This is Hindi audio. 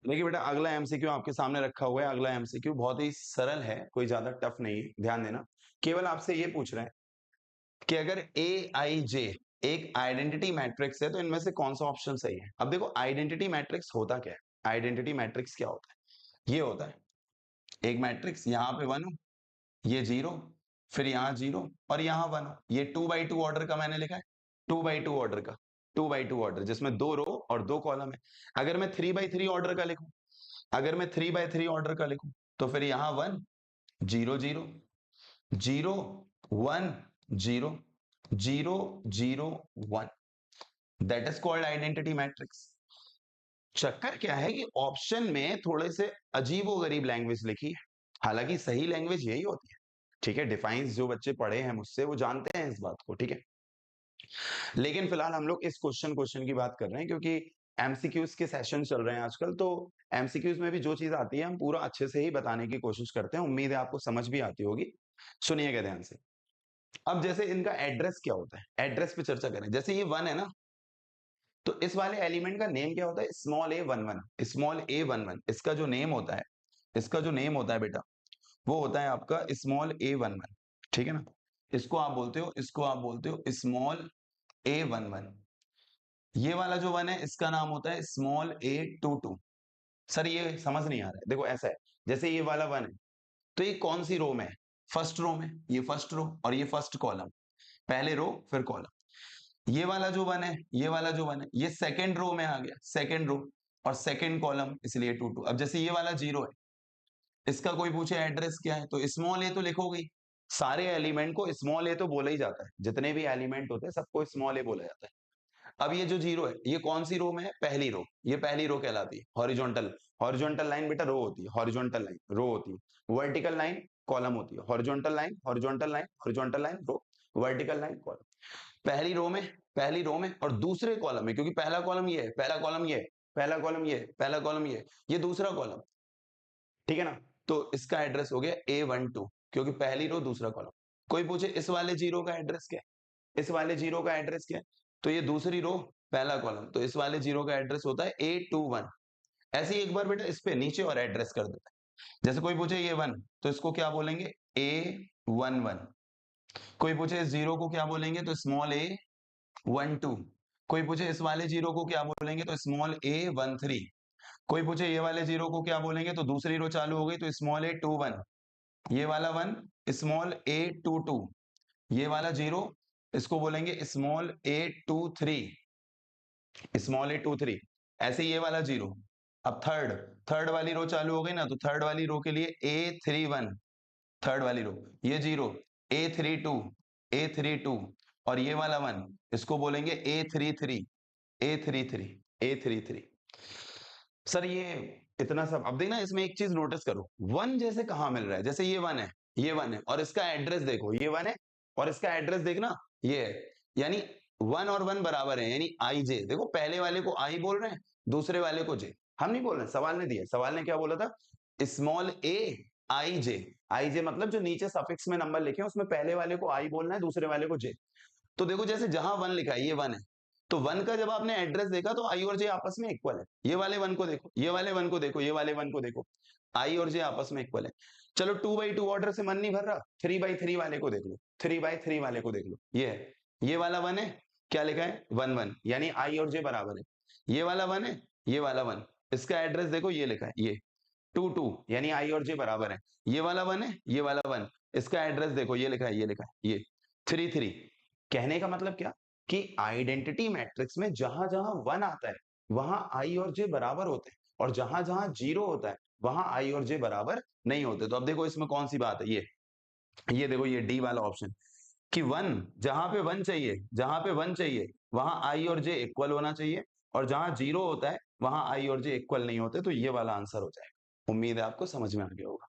देखिए बेटा, अगला एमसीक्यू आपके सामने रखा हुआ है। अगला एमसीक्यू बहुत ही सरल है, कोई ज्यादा टफ नहीं है, ध्यान देना। केवल आपसे ये पूछ रहे हैं कि अगर ए आई जे एक आइडेंटिटी मैट्रिक्स है तो इनमें से कौन सा ऑप्शन सही है। अब देखो, आइडेंटिटी मैट्रिक्स होता क्या है? आइडेंटिटी मैट्रिक्स क्या होता है? ये होता है एक मैट्रिक्स, यहां पे 1 हो, ये 0, फिर यहां 0 और यहां 1 हो। ये 2x2 ऑर्डर का मैंने लिखा है, 2x2 ऑर्डर का, 2x2 ऑर्डर जिसमें 2 रो और 2 कॉलम है। अगर मैं 3x3 ऑर्डर का लिखूं, अगर मैं 3x3 ऑर्डर का लिखूं तो फिर यहां 1 0 0 0 1 0 0 0 1, that is called identity matrix. चक्कर क्या है कि ऑप्शन में थोड़े से अजीबोगरीब लैंग्वेज लिखी है, हालांकि सही लैंग्वेज यही होती है। ठीक है, डिफाइंस जो बच्चे पढ़े हैं मुझसे वो जानते हैं इस बात को, ठीक है। लेकिन फिलहाल हम लोग इस क्वेश्चन की बात कर रहे हैं क्योंकि एमसीक्यूज के सेशन चल रहे हैं आजकल, तो एमसीक्यूज में भी जो चीज आती है हम पूरा अच्छे से ही बताने की कोशिश करते हैं। उम्मीद है आपको समझ भी आती होगी। सुनिएगा ध्यान से। अब जैसे इनका एड्रेस क्या होता है, एड्रेस पे चर्चा करें। जैसे ये 1 है ना, तो इस वाले एलिमेंट का नेम क्या होता है? स्मॉल ए 1 1, स्मॉल ए 1 1। इसका जो नेम होता है, इसका जो नेम होता है बेटा, वो होता है आपका स्मॉल ए 1 1, ठीक है ना। इसको आप बोलते हो, इसको आप बोलते हो स्मॉल ए 1 1। ये वाला जो 1 है इसका नाम होता है स्मॉल ए 2 2। सर ये समझ नहीं आ रहा है। देखो ऐसा है, जैसे ये वाला 1 है तो ये कौन सी रो में है? फर्स्ट रो में। ये फर्स्ट रो और ये फर्स्ट कॉलम, पहले रो फिर कॉलम। ये वाला जो 1 है, ये वाला जो 1 है, ये सेकंड रो में आ गया, सेकंड रो और सेकंड कॉलम, इसलिए 2 2। अब जैसे ये वाला 0 है, इसका कोई पूछे एड्रेस क्या है तो स्मॉल ए तो लिखोगे ही। सारे एलिमेंट को स्मॉल ए तो बोला ही जाता है, जितने भी एलिमेंट होते हैं सबको स्मॉल ए बोला जाता है। अब ये जो 0 है ये कौन सी रो में है? पहली रो। ये पहली रो कहलाती है। हॉरिजॉन्टल, हॉरिजॉन्टल लाइन बेटा रो होती है, हॉरिजॉन्टल लाइन रो होती है। वर्टिकल लाइन कॉलम होती है। Horizontal line, horizontal line, horizontal line row, vertical line column. पहली रो में, पहली रो में और दूसरे कॉलम में, क्योंकि पहला कॉलम ये है, पहला कॉलम ये है, पहला कॉलम ये है, पहला कॉलम ये है, ये दूसरा कॉलम, ठीक है ना। तो इसका एड्रेस हो गया A12, क्योंकि पहली रो दूसरा कॉलम। कोई पूछे इस वाले 0 का एड्रेस क्या है, इस वाले 0 का एड्रेस क्या है, तो ये दूसरी रो पहला कॉलम, तो इस वाले 0 का एड्रेस होता है A21। ऐसे ही एक बार बेटा इस पे नीचे और एड्रेस कर देता है। जैसे कोई पूछे ये 1 तो इसको क्या बोलेंगे? A11। कोई पूछे इस 0 को क्या बोलेंगे तो स्मॉल A12। कोई पूछे इस वाले 0 को क्या बोलेंगे तो स्मॉल A13। कोई पूछे ये वाले 0 को क्या बोलेंगे तो दूसरी रो चालू हो गई तो स्मॉल A21। ये वाला 1 स्मॉल A22। ये वाला 0 इसको बोलेंगे स्मॉल A23, स्मॉल A23। ऐसे ये वाला 0। अब थर्ड, थर्ड वाली रो चालू हो गई ना, तो थर्ड वाली रो के लिए A31, थर्ड वाली रो। ये 0 A32, A32 और ये वाला 1 इसको बोलेंगे A33, A33, A33। सर ये इतना सब, अब देखना इसमें एक चीज नोटिस करो, 1 जैसे कहां मिल रहा है? जैसे ये 1 है, ये 1 है और इसका एड्रेस देखो, ये 1 है और इसका एड्रेस देखना ये है, यानी 1 और 1 बराबर है, यानी आई जे। देखो पहले वाले को आई बोल रहे हैं, दूसरे वाले को जे। हम नहीं बोल रहे, सवाल ने दिया, सवाल ने क्या बोला था? स्मॉल ए आई जे। आई जे मतलब जो नीचे सफिक्स में नंबर लिखे हैं उसमें पहले वाले को आई बोलना है, दूसरे वाले को जे। तो देखो जैसे जहां 1 लिखा है, ये 1 है, तो 1 का जब आपने एड्रेस देखा तो आई और जे आपस में इक्वल है। ये वाले 1 को देखो, ये वाले 1 को देखो, ये वाले 1 को देखो, आई और जे आपस में इक्वल है। चलो 2x2 ऑर्डर से मन नहीं भर रहा, 3x3 वाले को देख लो, 3x3 वाले को देख लो। ये है, ये वाला 1 है, क्या लिखा है? 1 1, यानी आई और जे बराबर है। ये वाला 1 है, ये वाला 1, इसका एड्रेस देखो, ये लिखा है ये 2 2, यानी आई और जे बराबर है। ये वाला 1 है, ये वाला 1, इसका एड्रेस देखो, ये लिखा है, ये लिखा है ये 3 3। कहने का मतलब क्या कि आइडेंटिटी मैट्रिक्स में जहां जहां 1 आता है वहां आई और जे बराबर होते हैं, और जहां जहां 0 होता है वहां आई और जे बराबर नहीं होते। तो अब देखो इसमें कौन सी बात है, ये देखो, ये डी वाला ऑप्शन कि 1, जहां पे 1 चाहिए, जहां पे 1 चाहिए वहां आई और जे इक्वल होना चाहिए, और जहां 0 होता है वहां आई और जे इक्वल नहीं होते। तो ये वाला आंसर हो जाएगा। उम्मीद है आपको समझ में आ गया होगा।